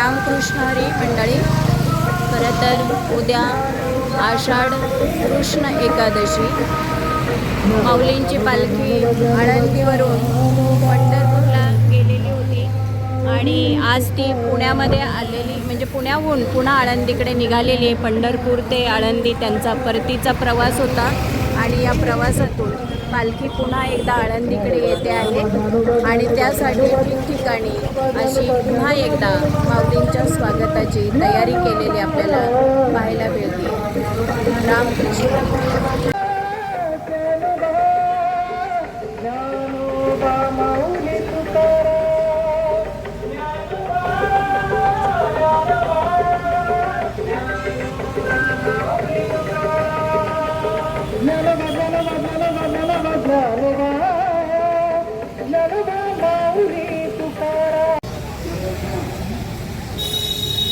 रामकृष्ण हरी मंडळी, खरं तर उद्या आषाढ कृष्ण एकादशी, माऊलींची पालखी आळंदीवरून पंढरपूरला गेलेली होती आणि आज ती पुण्यामध्ये आलेली, म्हणजे पुण्याहून पुन्हा आळंदीकडे निघालेली आहे. पंढरपूर ते आळंदी त्यांचा परतीचा प्रवास होता आणि या प्रवासातून पालखी पुन्हा एकदा आळंदीकडे येते आहे आणि त्यासाठी ठिकठिकाणी अशी पुन्हा एकदा माऊलींच्या स्वागताची तयारी केलेली आपल्याला पाहायला मिळते. रामकृष्ण.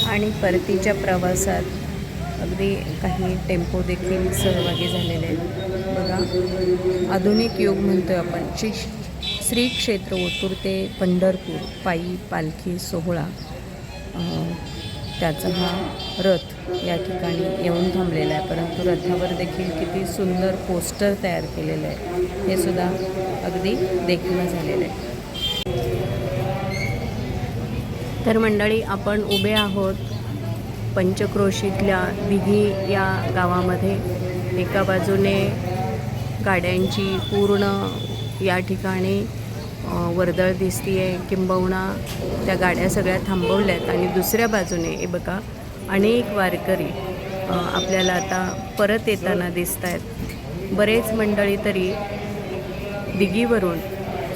आणि परतीच्या प्रवासात अगदी काही टेम्पो देखील सहभागी झालेले आहेत. बघा, आधुनिक युग म्हणतोय आपण. श्री क्षेत्र ओतूर ते पंढरपूर पायी पालखी सोहळा, त्याचा हा रथ या ठिकाणी येऊन थांबलेला आहे. परंतु रथावर देखील किती सुंदर पोस्टर तयार केलेलं आहे, हे सुद्धा अगदी देखणं झालेलं आहे. तर मंडळी, आपण उभे आहोत पंचक्रोशीतल्या दिघी या गावामध्ये. एका बाजूने गाड्यांची पूर्ण या ठिकाणी वर्दळ दिसतीये, किंबहुना त्या गाड्या सगळ्या थांबवल्यात आणि दुसऱ्या बाजूने हे बघा, अनेक वारकरी आपल्याला आता परत येताना दिसत आहेत. बरेच मंडळी तरी दिघीवरून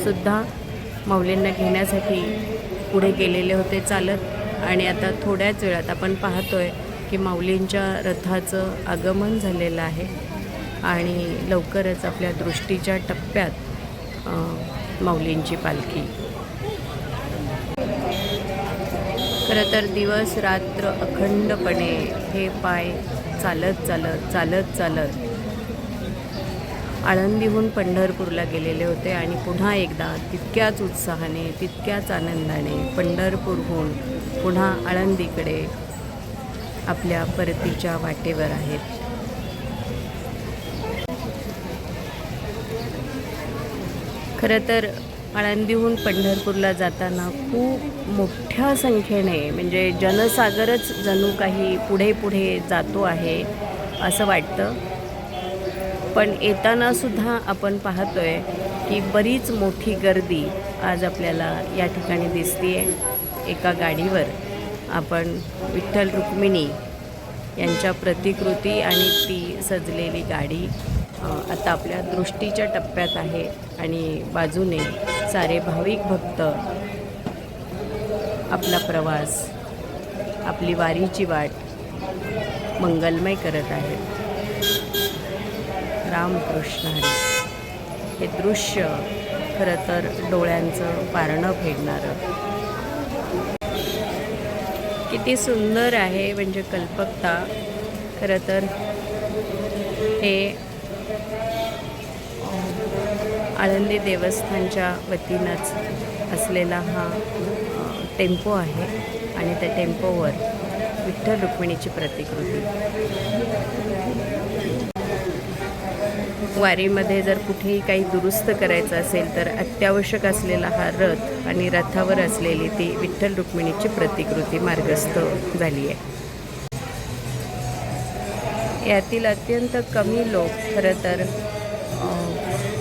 सुद्धा माऊलींना घेण्यासाठी पुढे गेलेले होते चालत आणि आता थोड्याच वेळात आपण पाहतोय की माऊलींच्या रथाचं आगमन झालेलं आहे आणि लवकरच आपल्या दृष्टीच्या टप्प्यात माऊलींची पालखी. खरं तर दिवस रात्र अखंडपणे हे पाय चालत चालत चालत चालत आळंदीहून पंढरपूरला गेलेले होते आणि पुन्हा एकदा तितक्याच उत्साहाने, तितक्याच आनंदाने पंढरपूरहून पुन्हा आळंदीकडे आपल्या परतीच्या वाटेवर आहेत. खरं तर आळंदीहून पंढरपूरला जाताना खूप मोठ्या संख्येने, म्हणजे जनसागरच जणू काही पुढे पुढे जातो आहे असं वाटतं. पण येताना सुद्धा आपण पाहतोय की बरीच मोठी गर्दी आज आपल्याला या ठिकाणी दिसतीये. एका गाडीवर आपण विठ्ठल रुक्मिणी यांच्या प्रतिकृती आणि ती सजलेली गाडी आता आपल्या दृष्टीच्या टप्प्यात आहे आणि बाजूने सारे भाविक भक्त आपला प्रवास, आपली वारीची वाट मंगलमय करत आहेत. रामकृष्ण हरी. हे दृश्य खरं तर डोळ्यांचं पारणं फेडणारं, किती सुंदर आहे, म्हणजे कल्पकता. खरं तर हे आळंदी देवस्थानच्या वतीनंच असलेला हा टेम्पो आहे आणि त्या टेम्पोवर विठ्ठल रुक्मिणीची प्रतिकृती. वारीमध्ये जर कुठेही काही दुरुस्त करायचं असेल तर अत्यावश्यक असलेला हा रथ आणि रथावर असलेली ती विठ्ठल रुक्मिणीची प्रतिकृती मार्गस्थ झाली आहे. यातील अत्यंत कमी लोक खरं तर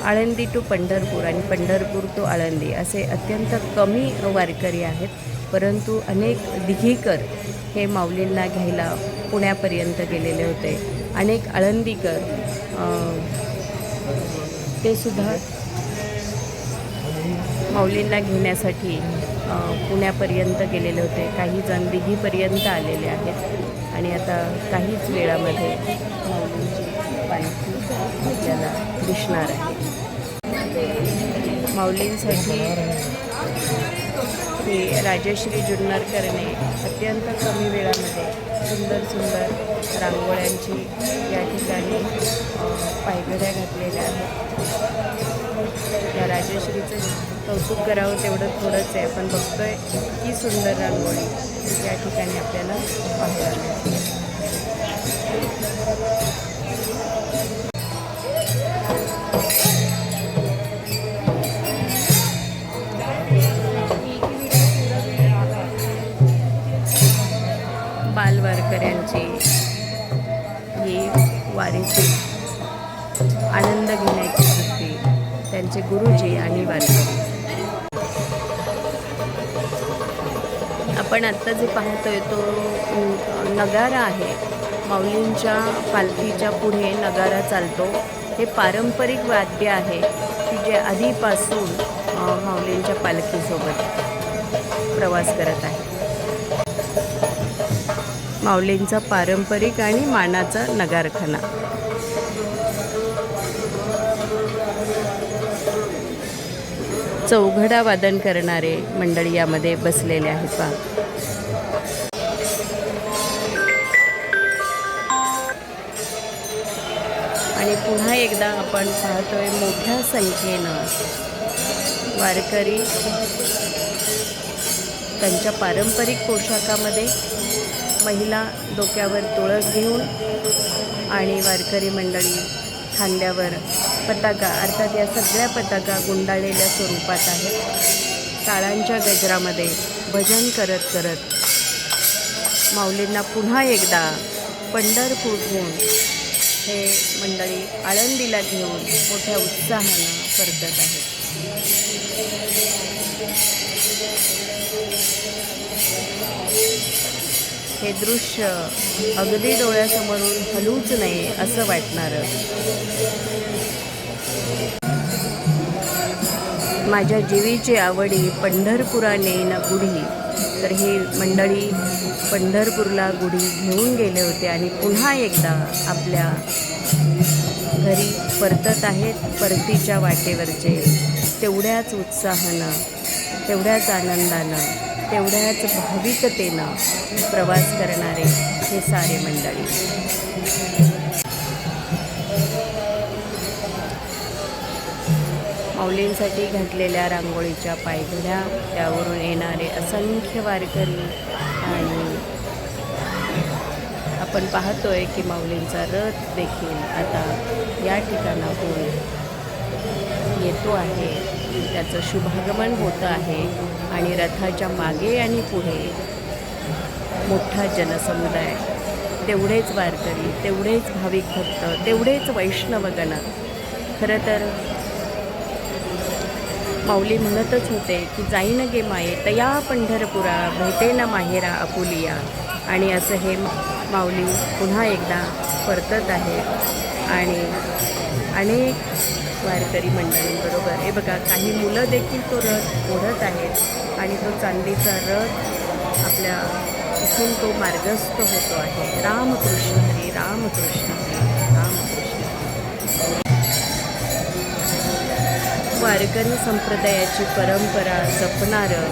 आळंदी टू पंढरपूर आणि पंढरपूर टू आळंदी असे अत्यंत कमी वारकरी आहेत. परंतु अनेक दिघीकर हे माऊलींना घ्यायला पुण्यापर्यंत गेलेले होते. अनेक आळंदीकर ते सुद्धा माऊलींना घेण्यासाठी पुण्यापर्यंत गेलेले होते. काही जण दिघीपर्यंत आलेले आहेत आणि आता काहीच वेळामध्ये माऊलींची पालखी आपल्याला दिसणार आहे. माऊलींसाठी ही राजश्री जुन्नरकरने अत्यंत कमी वेळामध्ये सुंदर सुंदर रांगोळ्यांची या ठिकाणी पायघड्या घातलेल्या आहेत. या राजश्रीचं कौतुक करावं तेवढं थोडंच आहे. आपण बघतोय इतकी सुंदर रांगोळी या ठिकाणी आपल्याला पाहायला मिळते. बालवारकऱ्यांची ही वारीची आनंद घेण्याची वृत्ती, त्यांचे गुरुजी आणि वारकरी. आपण आत्ता जे पाहतोय तो नगारा आहे. माऊलींच्या पालखीच्या पुढे नगारा चालतो. हे पारंपरिक वाद्य आहे की जे आधीपासून माऊलींच्या पालखीसोबत प्रवास करत आहे. माऊलींचा पारंपरिक आणि मानाचा नगारखाना. चौघडा वादन करणारे मंडळी यामध्ये बसलेले आहेत पहा. आणि पुन्हा एकदा आपण पाहतोय मोठ्या संख्येनं वारकरी त्यांच्या पारंपरिक पोशाखामध्ये, महिला डोक्यावर तुळस घेऊन आणि वारकरी मंडळी खांद्यावर पताका, अर्थात या सगळ्या पताका गुंडाळलेल्या स्वरूपात आहेत. टाळांच्या गजरामध्ये भजन करत करत माऊलींना पुन्हा एकदा पंढरपूरहून हे मंडळी आळंदीला घेऊन मोठ्या उत्साहानं परतत आहेत. हे दृश्य अगदी डोळ्यासमोरून हलूच नये असं वाटणारं. माझ्या जीवीची आवडी पंढरपुरा नेन गुढी. तर ही मंडळी पंढरपूरला गुढी घेऊन गेले होते आणि पुन्हा एकदा आपल्या घरी परतत आहेत. परतीच्या वाटेवरचे तेवढ्याच उत्साहानं, तेवढ्याच आनंदानं, तेवढ्याच भाविकतेनं प्रवास करणारे हे सारे मंडळी. माऊलींसाठी घातलेल्या रांगोळीच्या पायघड्या, त्यावरून येणारे असंख्य वारकरी. आणि आपण पाहतोय की माऊलींचा रथ देखील आता या ठिकाणाहून येतो आहे. त्याचं शुभागमन होतं आहे आणि रथाच्या मागे आणि पुढे मोठा जनसमुदाय, तेवढेच वारकरी, तेवढेच भाविक भक्त, तेवढेच वैष्णवगण. खरं तर माऊली म्हणतच होते की जाईन गे माये तया पंढरपुरा, भेटे ना माहेरा आपुलिया. आणि असं हे माऊली पुन्हा एकदा परतत आहे आणि अनेक वारकरी मंडळींबरोबर. हे बघा, काही मुलं देखील तो रथ ओढत आहेत आणि तो चांदीचा रथ आपल्या इथून तो मार्गस्थ होतो आहे. रामकृष्ण हरी, रामकृष्ण हरी, रामकृष्ण. वारकरी संप्रदायाची परंपरा जपणारं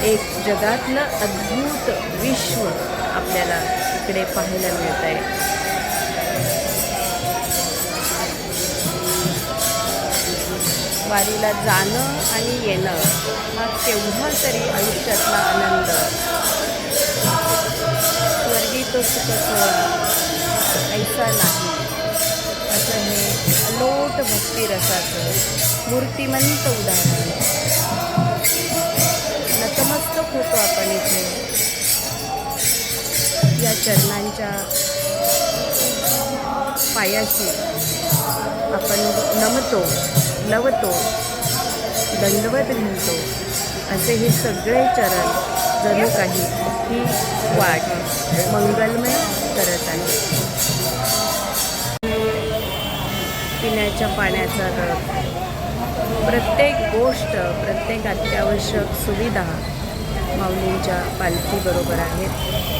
एक जगातलं अद्भुत विश्व आपल्याला इकडे पाहायला मिळत आहे. वारीला जाणं आणि येणं हा केवढा तरी आयुष्यातला आनंद. स्वर्गी तो सुख सोहळा ऐसा नाही, असं हे अलोट भक्तिरसाचं मूर्तिमंत उदाहरण. नतमस्तक होतो आपण इथे या चरणांच्या पायाशी. आपण नमतो, लवतो, दंडवत घालतो. असे हे सगळे चरण जणू काही ही वाट मंगलमय करत आहे. पिण्याच्या पाण्याचा रथ, प्रत्येक गोष्ट, प्रत्येक अत्यावश्यक सुविधा माऊलींच्या पालखीबरोबर आहेत.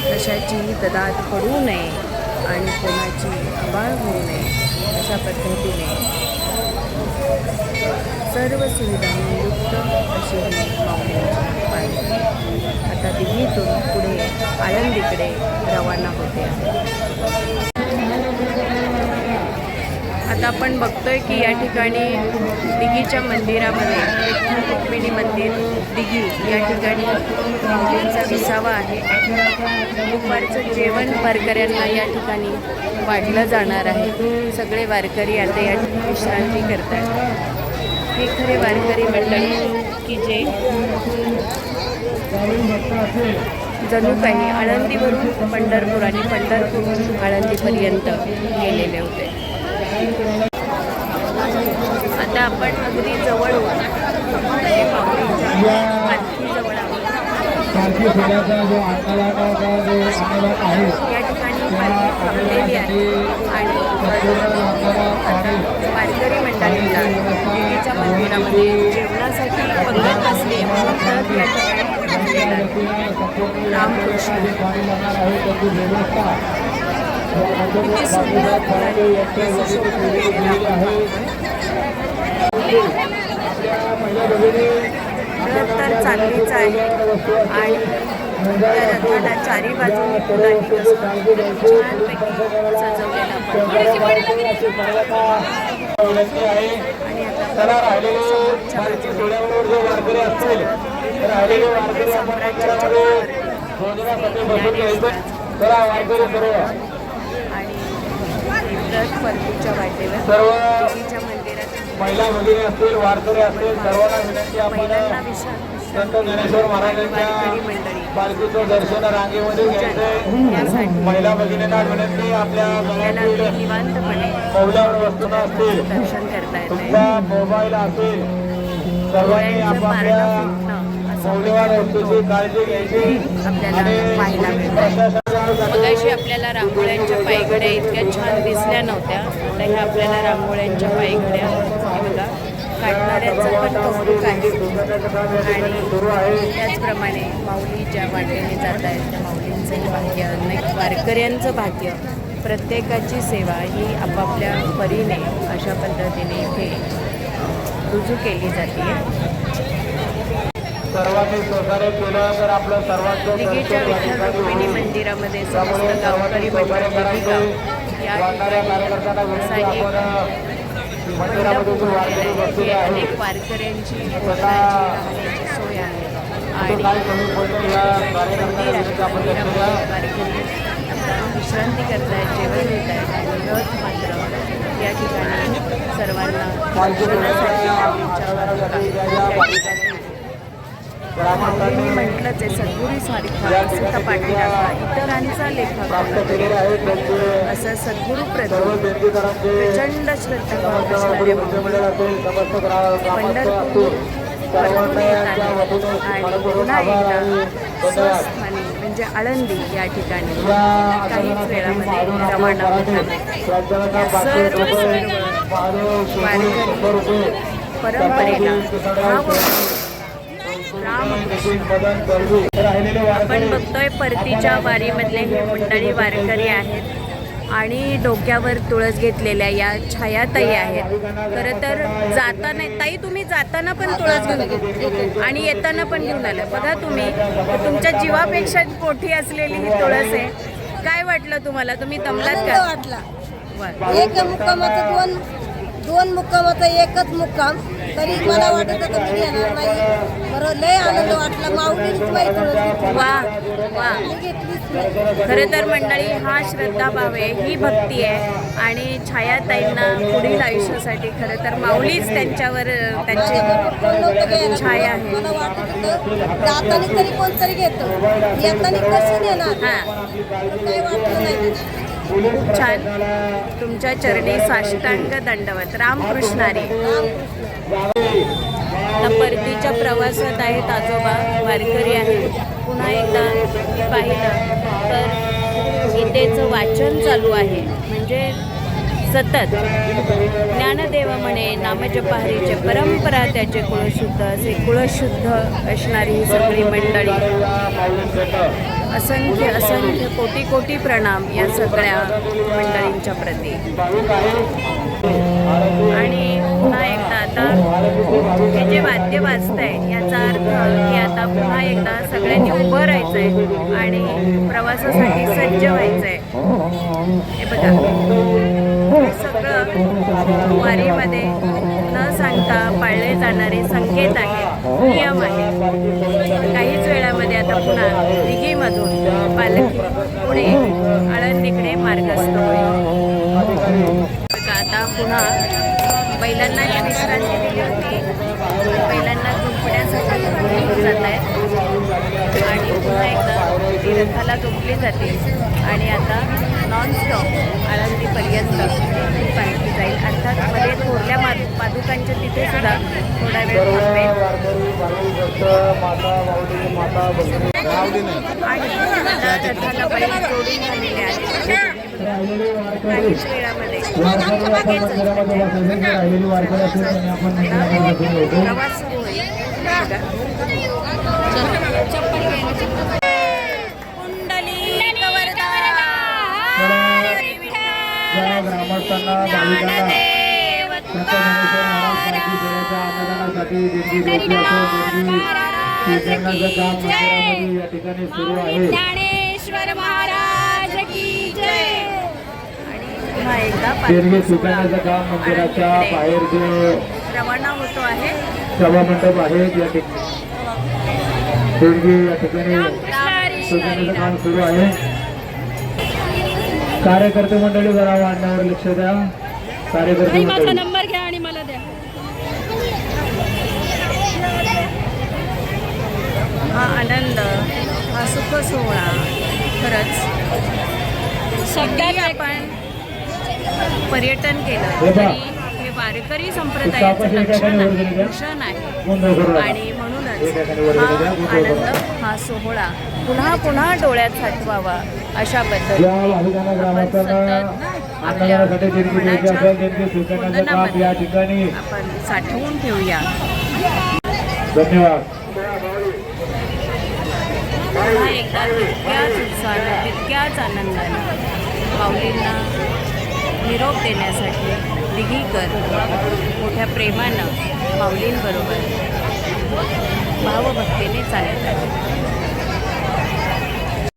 कशाचीही तदाद पडू नये आणि कोणाची आबाळ होऊ नये अशा पद्धतीने सर्व सुविधांनी युक्त अशी ही माऊलींची पालखी आता दिघीतून पुढे आळंदीकडे रवाना होते आहे. आता आपण बघतोय की या ठिकाणी दिघीच्या मंदिरामध्ये, विठ्ठल रुक्मिणी मंदिर दिघी, या ठिकाणी माऊलींचा विसावा विसावा आहे. दुपारचं जेवण वारकऱ्यांना या ठिकाणी वाढलं जाणार आहे. सगळे वारकरी आता या ठिकाणी विश्रांती करतात. हे खरे वारकरी मंडळी की जे जणू काही आळंदीवरून पंढरपूर आणि पंढरपूरवरून आळंदीपर्यंत गेलेले होते. आता आपण अगदी जवळ जवळ या ठिकाणी थांबलेली आहे आणि वारकरी मंडळींना देवीच्या मंदिरामध्ये जेवणासाठी पंगत असली तर या ठिकाणी रामकृष्ण किती सुंदर तर चाललीच आहे आणि त्या रथाला चारी बाजूने फुलांनी छानपैकी सजवलेला आणि आता आणि परतीच्या वाटेवर देवीच्या मंदिरात महिला भगिनी असतील, वारकरी असतील, सर्वांना विनंती आपण संत ज्ञानेश्वर महाराजांच्या पालखीचं दर्शन रांगेमध्ये घ्यायचंय. महिला भगिनींना विनंती आपल्या घरातील मौल्यावर वस्तू असतील, तुमचा मोबाईल असेल, सर्वांनी आपापल्या मौल्यवान वस्तूची काळजी घ्यायची. आपल्याला पाहायला मिळतं. मगाशी आपल्याला रांगोळ्यांच्या पायघड्या इतक्या छान दिसल्या नव्हत्या. आता ह्या आपल्याला रांगोळ्यांच्या पायघड्या हे बघा काढणाऱ्यांचं पण कौतुक आहे. आणि त्याचप्रमाणे माऊली ज्या वाटेने जात आहेत त्या माऊलींचंही भाग्य, अनेक वारकऱ्यांचं भाग्य, प्रत्येकाची सेवा ही आपापल्या परीने अशा पद्धतीने इथे रुजू केली जाते. सर्वांनी सहकार्य केलं तर आपलं सर्वांचं दिघीच्या विठ्ठल रुक्मिणी मंदिरामध्ये समस्त गावकरी मंडळ या अनेक वारकऱ्यांची राहण्याची सोय आहे आणि वारकरी विश्रांती करतायत, जेवण घेत आहेत आणि रथ मात्र या ठिकाणी सर्वांना मी म्हटलंच आहे सद्गुरू सारखा सीता पाटीला इतरांचा लेखक असं सद्गुरू प्रचंड श्रद्धा असणारे पंढरपूर परतून येत आहे आणि पुन्हा एकदा स्वस्थानी म्हणजे आळंदी या ठिकाणी काहीच वेळामध्ये रवाना होतात. सर्व वारकरी परंपरेला आपण बघतोय परतीच्या वारीमधले हे मंडळी वारकरी आहेत आणि डोक्यावर तुळस घेतलेल्या या छायाताई आहेत. खरं तर जाताना ताई तुम्ही जाताना पण तुळस घेऊन आणि येताना पण घेऊन आलं बघा तुम्ही. तुमच्या जीवापेक्षा पोटी असलेली ही तुळस आहे. काय वाटलं तुम्हाला? तुम्ही दमलात का? एक मुक्कामाचं दोन मुक्कामाचा एकच मुक्काम तरी मला वाटत होतं मी येणार नाही. बरं लय आनंद वाटला. माऊलीच माहिती वा वा. खरं तर मंडळी हा श्रद्धाभाव आहे, ही भक्ती आहे आणि छायाताईंना पुढील आयुष्यासाठी खरं तर माऊलीच त्यांच्यावर त्यांची छाया आहे. मला वाटत होतं जाताना तरी कोणतरी घेतो, येताना कसं देणार काही वाटलं नाही. खूप छान. तुमच्या चरणी साष्टांग दंडवत. रामकृष्णारी. परतीच्या प्रवासात आहेत आजोबा, वारकरी आहेत. पुन्हा एकदा पाहिलं तर गीतेचं वाचन चालू आहे म्हणजे सतत. ज्ञानदेव म्हणे नामजपहरीचे परंपरा त्याचे कुळशुद्ध, असे कुळशुद्ध असणारी ही सगळी मंडळी. असंख्य असंख्य कोटी कोटी प्रणाम या सगळ्या मंडळींच्या प्रती. आणि पुन्हा एकदा आता हे जे वाद्य वाजत आहे याचा अर्थ की आता पुन्हा एकदा सगळ्यांनी उभं राहायचं आहे आणि प्रवासासाठी सज्ज व्हायचं आहे. हे बघा हे सगळं वारीमध्ये न सांगता पाळले जाणारे संकेत आहेत, नियम आहेत. काहीच वेळामध्ये आता पुन्हा दिघीमधून पालखी पुढे आळंदीकडे मार्गस्थ होईल. आता पुन्हा बैलांना जी विश्रांती दिली होती, बैलांना झोपण्यासाठी घेऊन जात आहेत आणि पुन्हा एकदा ती रथाला झोपली जाते आणि आता नॉनस्टॉप आळंदीपर्यंत ही पालखी जाईल. अर्थात मध्ये थोरल्या पादुकांच्या तिथे सुद्धा थोडा वेळ थांबेल आणि आता रथाला बैल जोडून झालेले आहेत. काहीच वेळामध्ये प्रवास सुरू होईल. ग्रामस्थांना भाविकांना अन्नदानासाठी देणगी काम मंदिरामध्ये या ठिकाणी सुरू आहे. ज्ञानेश्वर महाराज की जय. पुन्हा एकदा देणगी स्वीकारण्याचं काम मंदिराच्या बाहेर जे रवाना होतो आहे. सभामंडप आहे या ठिकाणी देणगी या ठिकाणी स्वीकारण्याचं काम सुरू आहे. कार्यकर्ते मंडळी जरा वाढण्यावर लक्ष द्या. कार्यकर्ते माझा मंडळी नंबर घ्या आणि मला द्या. हा आनंद, हा सुख सोहळा खरंच सगळ्यात आपण पर्यटन केलं तरी हे वारकरी संप्रदायाचं लक्षण आहे, भूषण आहे आणि म्हणूनच हा आनंद, हा सोहळा पुन्हा पुन्हा डोळ्यात साठवावा अशा पद्धतीने आपण सतत आपल्या मनाच्या या ठिकाणी आपण साठवून ठेवूया. धन्यवाद. पुन्हा एकदा तितक्याच उत्साहानं, तितक्याच आनंदाने माऊलींना निरोप देण्यासाठी दिघीकर मोठ्या प्रेमानं माऊलींबरोबर भावभक्तीने चालत आहे.